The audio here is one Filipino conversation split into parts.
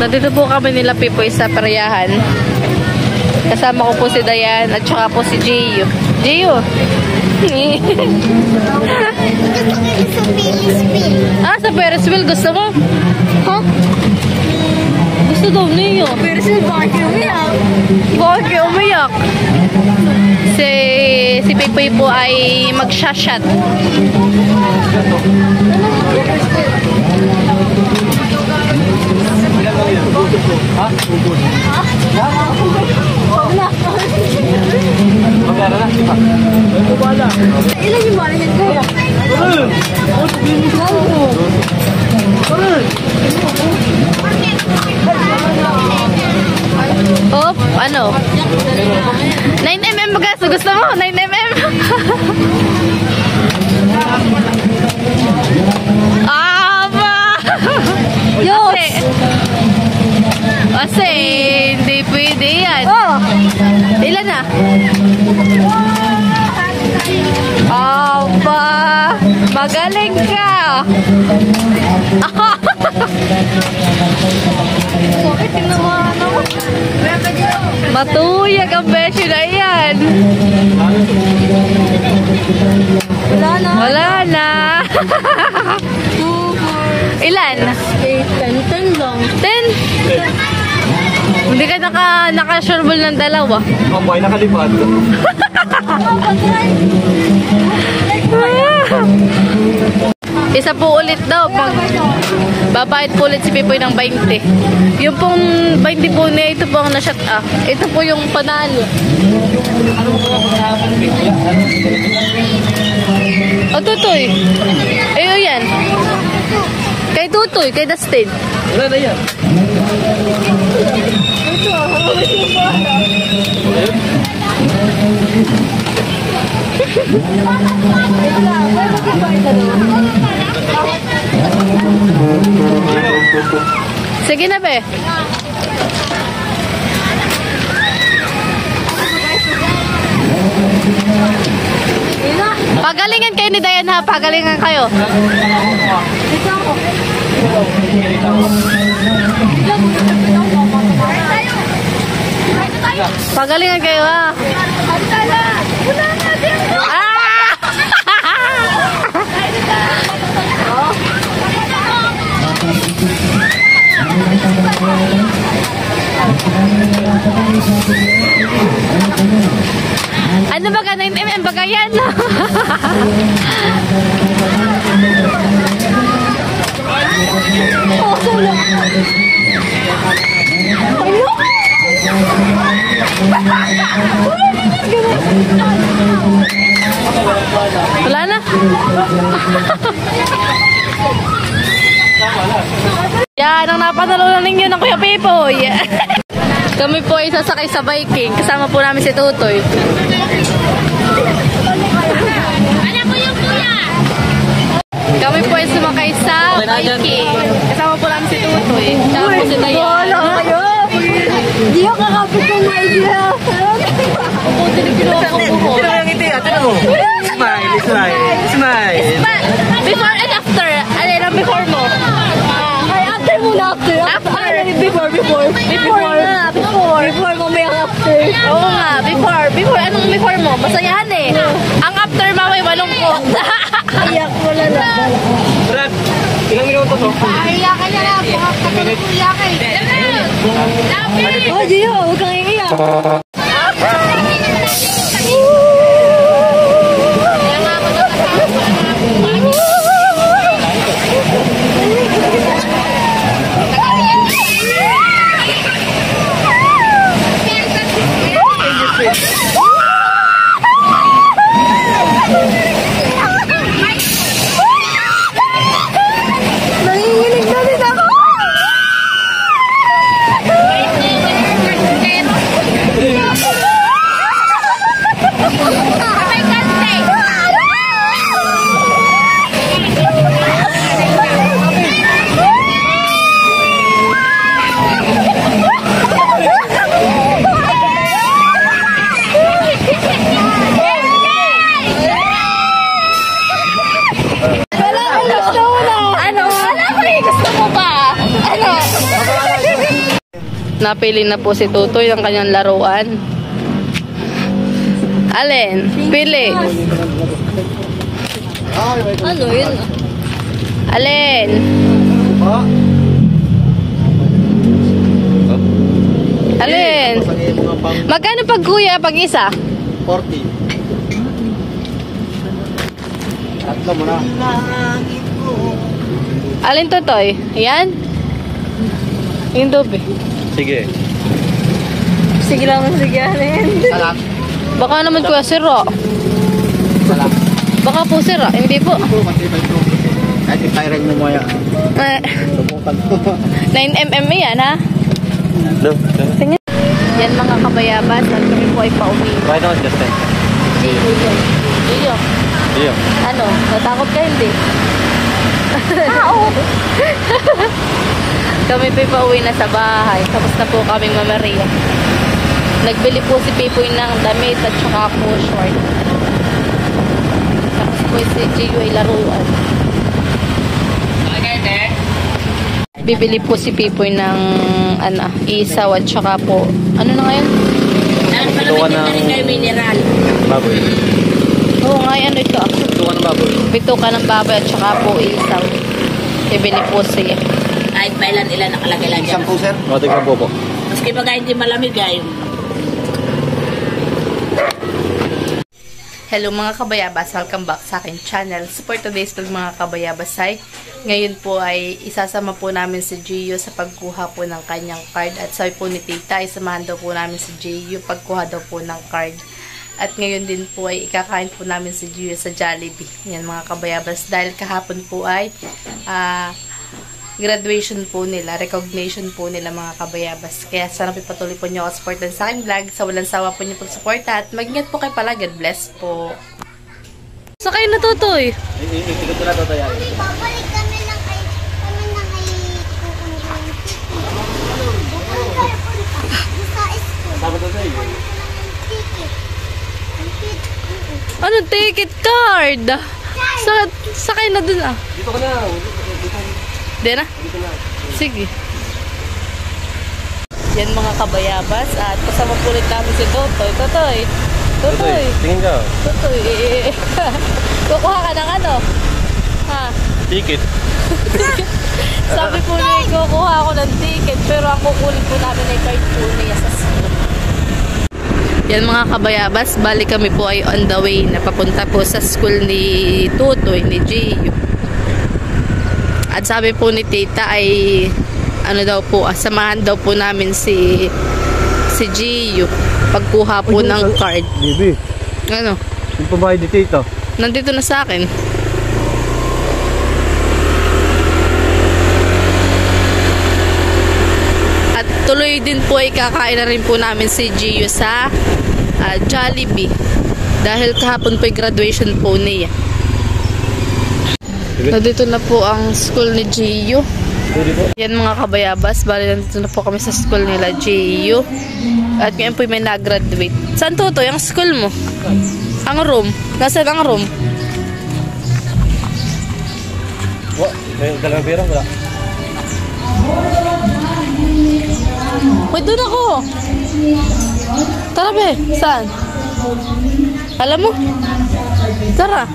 Nandito po kami nila Pipoy sa peryahan. Kasama ko po si Dayan at saka po si Gio. Gio! Sa Ferris wheel. Gusto mo? Huh? Gusto daw niyo. Ferris wheel, bakit kayo umiyak? Bakit kayo umiyak? Si Pipoy po ay mag-shot. Ha? Magkara na, sipa. Ilan yung bala niyan ko? Oh, ano? 9mm bagas. Gusto mo? 9mm? Kasi hindi pwede yan. Ilan na? Aba, magaling ka. Matuyag ang besyo na yan. Wala na. Wala na. Ilan? 10 lang. 10? Hindi ka naka-sureball ng dalawa. Mamay, nakalipad. Isa po ulit daw. Pag babayad po ulit si Pipoy ng 20. Yung pong 20 po niya, ito po ang na-shot Ito po yung panalo. Tutoy. Ayun yan. Kay Tutoy, kay Dustin. Wala na yan. Sige na, be. Pagalingan kayo ni Dayan, ha? Pagalingan kayo. Pagalingan kayo, ha? Ano ba ka? 9mm ba yan? Wala na. Yan ang napanalunan ninyo ng Kuya Pipoy. Kami po ay sasakay sa biking. Kasama po namin si Tutoy. Kami po ay sumakay sa biking. Kasama po namin si Tutoy. Kasama po si Dayan. Hindi ako kakapit ng idea. Opo, tinipilo ako po. Sino yung ngiti? Ate na mo. Smile, smile, smile. Before and after. Ano lang before mo? Ay, after muna, after. Before. Before, mamaya after. Oo nga, before. Before, anong before mo? Masayahan eh. Ang after mamay malungkot. Iyak, wala na. Brad, ilang minuto to? Iyak ka niya lang. Iyak ka eh. Oh, Gio, huwag kang iiyak. Nanginginig na din ako. Napili na po si Tutoy ng kanyang laruan. Alin? Pili. Ano yun? Alin? Alin? Magkano pag kuya pag isa? 40. Tatlo mo na. Alin Tutoy? Yan? Yung dobe. Sige. Sige lang, sige alin. Salak. Baka naman kuya sira. Salak. Baka po sira. Hindi po. Matibay po. Kahit i-firing mo mo yan. Subukan mo. 9mm yan ha? No. Yan mga kabayabas. At kami po ay pauwi. Why not just then? Iyo. Iyo. Ano? Natakot ka hindi? Kami po pauwi na sa bahay. Tapos na po kaming mamaria. Nagbili po si Pipoy ng damit at saka po short. Tapos po si Gio ay laruan. Bibili po si Pipoy ng isaw at saka po ano na ngayon? Tuwan ng mineral. baboy. Oo nga ano ito. Tuwan ng baboy. Bituka ng baboy at saka po isaw. Bibili po siya. Kahit ilan nakalagay lang dyan. Isang po, sir? O, tignan po po. Maski pag hindi malamig ay. Hello mga kabayabas, welcome back sa akin channel. So for today's vlog mga kabayabas ay ngayon po ay isasama po namin si Gio sa pagkuha po ng kanyang card. At sabi po ni Tita, isamahan daw po namin si Gio pagkuha daw po ng card. At ngayon din po ay ikakain po namin si Gio sa Jollibee. Yan mga kabayabas, dahil kahapon po ay graduation po nila, recognition po nila mga kabayabas. Kaya sana po patuloy po nyo ako supportan sa aking vlog. Sa walang sawa po nyo pag-suporta at mag-ingat po kayo pala. God bless po. Sakay na Tutoy. Ikot ko na ito tayo. Babalik kami ng ay sa school. Sabi ito tayo. Ticket. Ano ticket card? Sakay na dun ah. Dito ka na. Di na? Sige. Yan mga kabayabas at kasama po ulit namin si Tutoy. Tutoy. Tingin ka. Tutoy. Kukuha ka ng ano? Ha? Ticket. Sabi po niya, kukuha ako ng ticket pero ang kukunin po namin ay card po niya sa school. Yan mga kabayabas, balik kami po ay on the way na papunta po sa school ni Tutoy, ni Gio. At sabi po ni Tita ay ano daw po, samahan daw po namin si Gio pagkuha po ng card. Bibi. Ano? Yung pabayad dito ito. Nandito na sa akin. At tuloy din po ay kakain na rin po namin si Gio sa Jollibee. Dahil kahapon po ay graduation po niya. Nandito na po ang school ni Gio. Yan mga kabayabas, bali nandito na po kami sa school nila Gio. At ngayon po may nag-graduate. Saan Tutoy? Ang school mo? Ang room? Nasaan ang room? May dalawang pera? Wala. Uy, doon ako! Tara be, saan? Alam mo? Tara!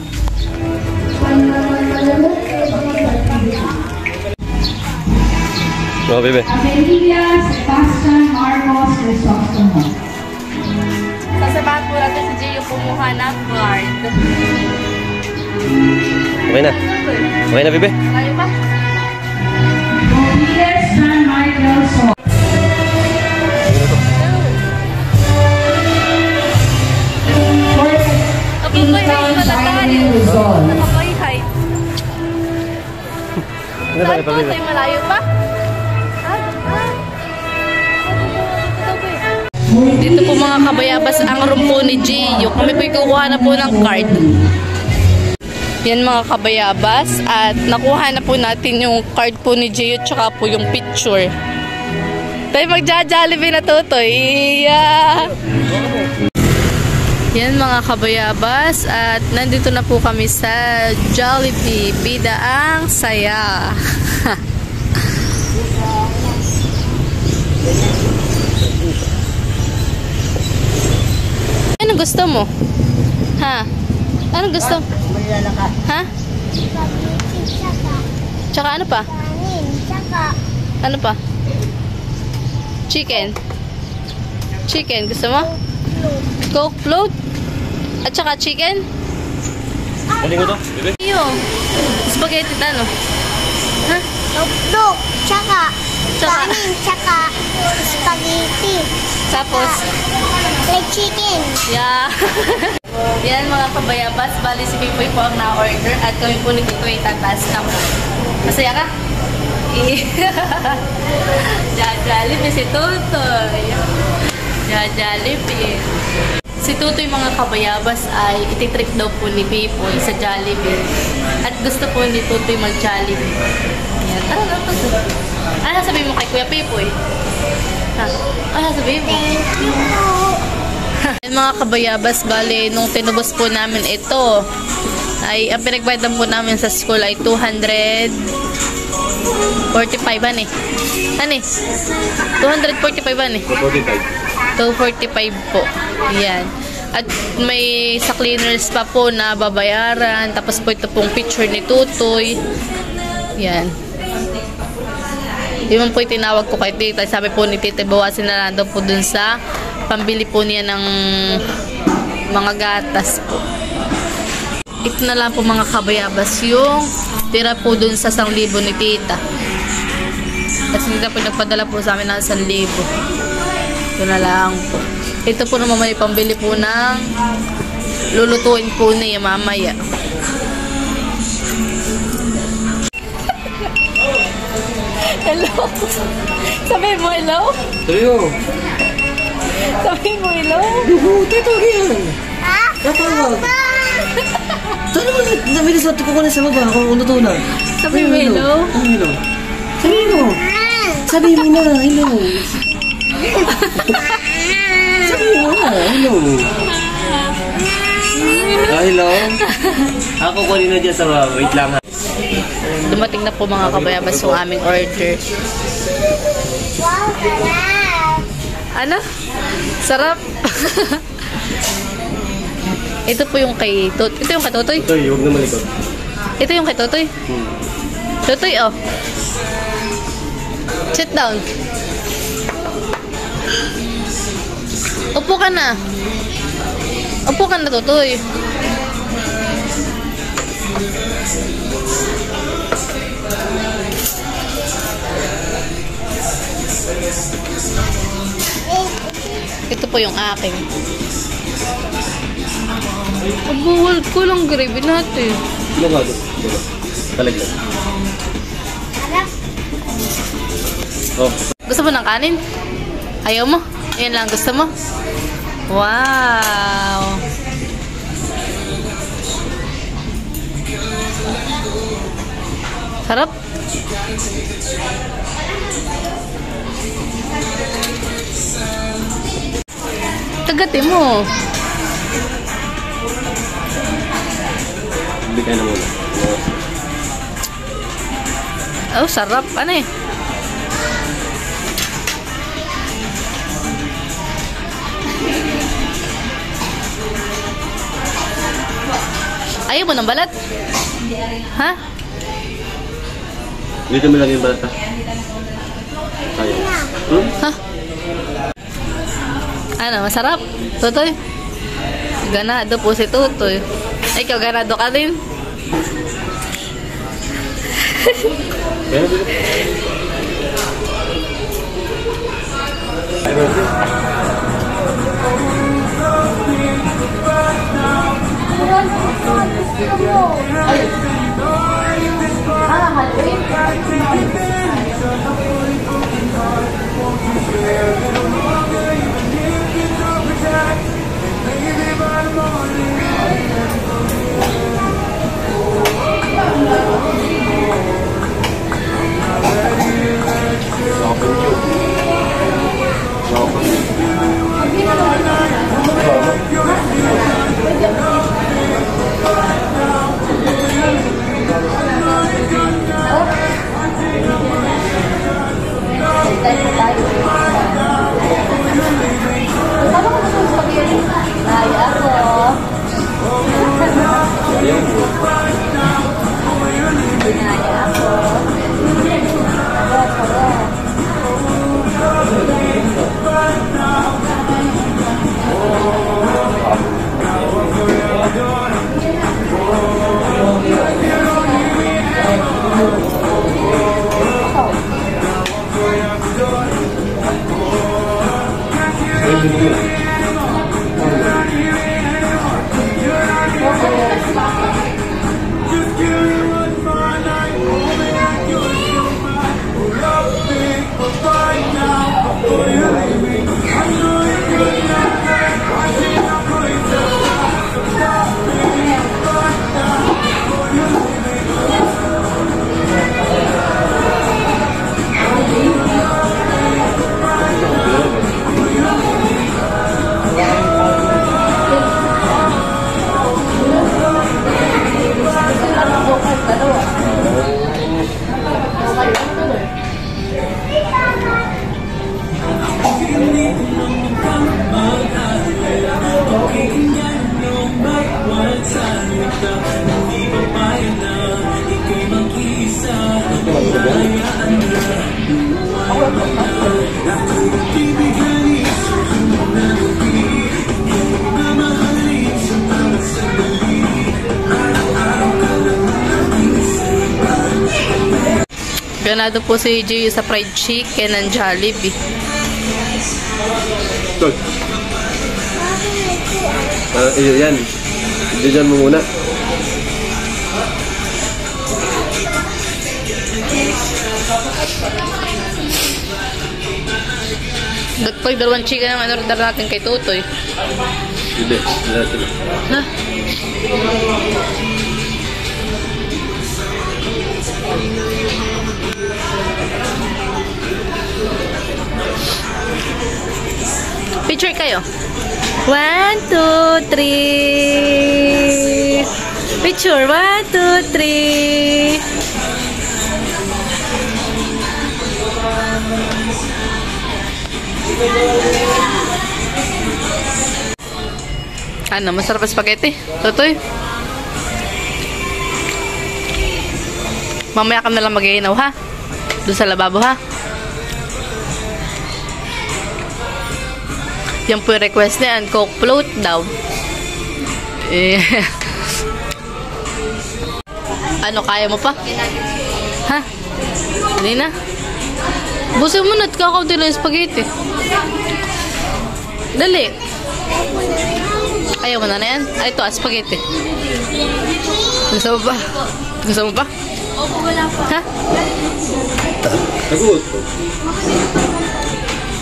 Oh, bebe. Amelia Sebastian Marcos Crisostomo. Sasabahan po natin si Gio kumuha ng card. Okay na. Okay na, bebe. Kaya ba? Rodriguez San Michael So. Kapag may pala tayo. Nakapayhay. Saan po? Sa'yo malayo pa? Dito po mga kabayabas ang room po ni Gio. Kami po kukuha na po ng card. Yan mga kabayabas. At nakuha na po natin yung card po ni Gio tsaka po yung picture. Tayo magja-Jollibee na Tutoy. Yeah. Yan mga kabayabas. At nandito na po kami sa Jollibee. Bida ang saya. Anong gusto mo? Ha? Anong gusto? Malala ka. Ha? Spaghetti, tsaka Tsaka ano pa? kanin, tsaka Ano pa? Chicken. Chicken. Gusto mo? Coke float? At saka chicken? Galing ko to, bebe. Iyo. Spaghetti ano? Ha? hotdog, tsaka Tsaka? kanin, tsaka spaghetti. Tapos? Like chicken. Yeah. Yan mga kabayabas. Bali si Pipoy po ang na-order at kami po nito ay tataas naman. Masaya ka? Jollibee si Tutoy. Jollibee. Si Tutoy mga kabayabas ay ititrip daw po ni Pipoy sa Jollibee. At gusto po ni Tutoy mag-Jollibee. Yan. Ano sabihin mo kay Kuya Pipoy? Ha? Ano sabihin mo? Thank you. Yan mga kabayabas, bali, nung tinubos po namin ito, ay, ang pinagbayad po namin sa school ay 245 ban eh. Ano eh? 245 ban eh. 245 po. Yan. At may sa cleaners pa po na babayaran. Tapos po ito pong picture ni Tutoy. Yan. Yun po tinawag ko kay tita. Sabi po ni tita, bawasin na lang daw po dun sa pambili po niya ng mga gatas po. Ito na lang po mga kabayabas yung tira po dun sa 1,000 ni tita. Kasi tita po nagpadala po sa amin ng 1,000. Ito na lang po. Ito po naman may pambili po ng lulutuin po niya mamaya. Hello? Sabi mo hello? Tuyo. Sabi mo hello? Tito, yan. Ha? Tatawag. Saan naman nabilis ko na sa baba kung luto na? Sabi mo hello? Hello. Sabi mo. Sabi mo na, hello. Sabi mo na, hello. Hello. Ako ko rin na dyan sa baba. Wait lang ha. Dumating na po mga kabayabas yung aming order. Wow, sarap. Ano? Sarap. Ito po yung kay Totoy. Ito yung kay Totoy. Ito, huwag na malikot. Ito yung kay Totoy. Totoy, oh. Sit down. Upo ka na. Upo ka na, Totoy. Ito po yung akin. Abuhal ko lang gravy natin. Ilan nga doon? Talagyan. Sarap. Oh. Gusto mo ng kanin? Ayaw mo? Ayan lang gusto mo? Wow! Sarap? Tagatin mo. Bigay na muna. Oh, sarap. Ano eh? Ayaw mo ng balat? Ha? Dito mo lang yung balat ha? Ayaw. Ha? Ano, masarap? Tutoy? Ganado po si Tutoy. Ikaw, ganado ka din? Kaya dito. Open you. Open. Ganado po si Gio sa fried chicken ng Jollibee. Good. Yan. Diyan mo muna. Ba't pag dalawang chicken ang order natin kay Tutoy? Hindi. Diretso na. Ha? Picture kayo. 1, 2, 3. Picture. 1, 2, 3. Ano, masarap ang spaghetti? Tutoy? Mamaya ka na lang mag-iinaw, ha? Doon sa lababo, ha? Yan po yung request niya. Coke float daw. Eh. Ano, kaya mo pa? Ha? Hindi na? Busin mo na at kakaunti lang yung spaghetti. Dali. Ayaw mo na yan? Ay, ito, spaghetti. Gusto mo ba? Gusto mo ba? Ha? Naguot ko.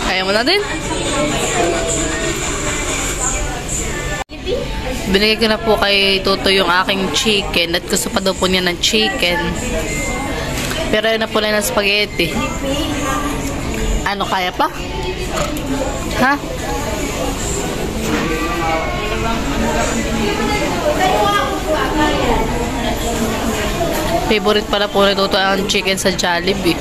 Ayaw mo na din? Binigay ko na po kay Toto yung aking chicken at gusto pa daw po niya ng chicken. Pero yun na po lang ng spaghetti. Ano, kaya pa? Ha? Favorite pala po na Toto ang chicken sa Jollibee.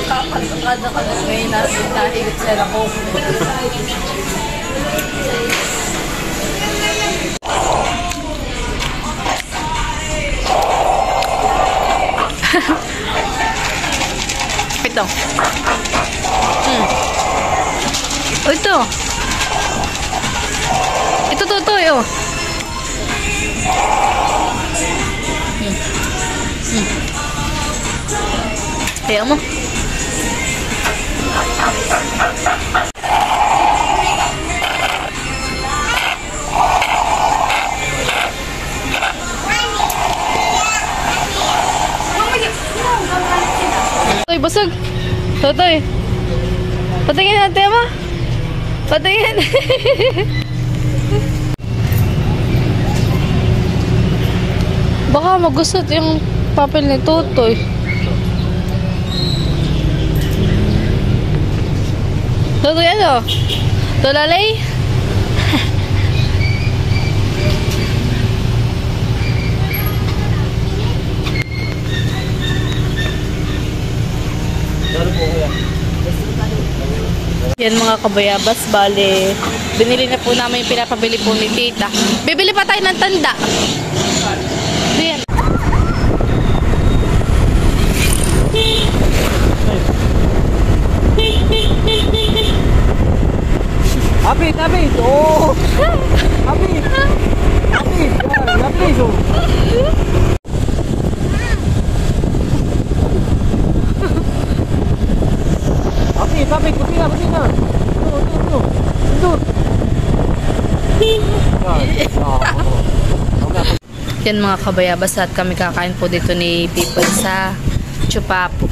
Kapag-kada ka na ngayon natin dahil sa ako. Ito. Ito. Ito, Totoy, oh. Kaya mo. Totoy, busog. Totoy. Patingin natin mo. Patingin. Baka magusot yung papel ni Totoy. Totoy, ano? Tulalay? Yan mga kabayabas, bale, binili na po namin yung pinapabili po ni Tita. Bibili pa tayo ng tanda. Ayan. Apit, apit! Oh! Apit! Apit! Apit! Oh! Apit, apit! Puti na, puti na! Ito, ito, ito! Yan mga kabayabas at kami kakain po dito ni People sa Chupapo.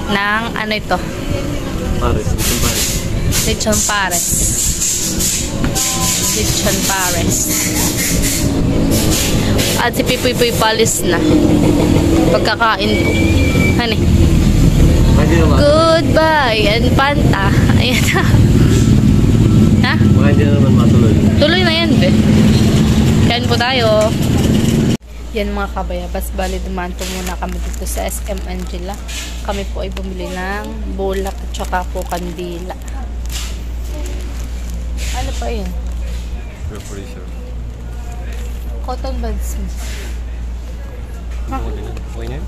Nang ano ito? Pares, Lechon Pares. Lechon Pares. At si Pipoy palis na. Pagkakain po. Hani? Goodbye and Panta. Ayan na. Ha? Baka hindi na naman matuloy. Tuloy na yan, be. Kain po tayo. Yan mga kabayabas, bali dumaan po muna kami dito sa SM Angela. Kami po ay bumili ng bulak at saka po kandila. Ano pa yun? Preparation. Cotton buds. Okay na yun?